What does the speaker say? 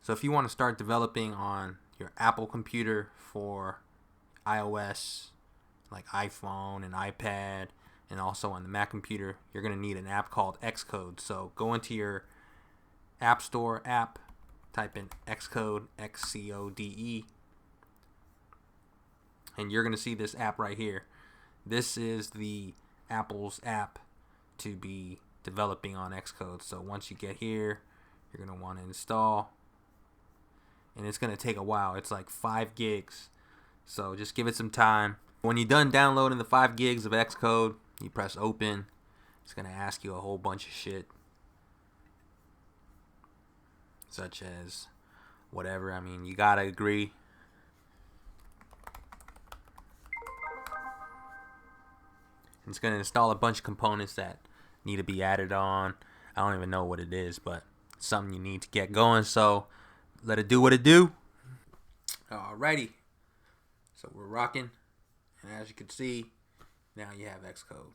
So if you want to start developing on your Apple computer for iOS, like iPhone and iPad, and also on the Mac computer, you're going to need an app called Xcode. So go into your App Store app, type in Xcode, Xcode, and you're going to see this app right here. This is the Apple's app to be developing on Xcode. So once you get here, you're going to want to install, and it's going to take a while. It's like 5 gigs, so just give it some time. When you're done downloading the 5 gigs of Xcode, you press open. It's going to ask you a whole bunch of shit, such as whatever. I mean, you got to agree. It's going to install a bunch of components that need to be added on. I don't even know what it is, but it's something you need to get going. So let it do what it do. Alrighty. So we're rocking. And as you can see, now you have Xcode.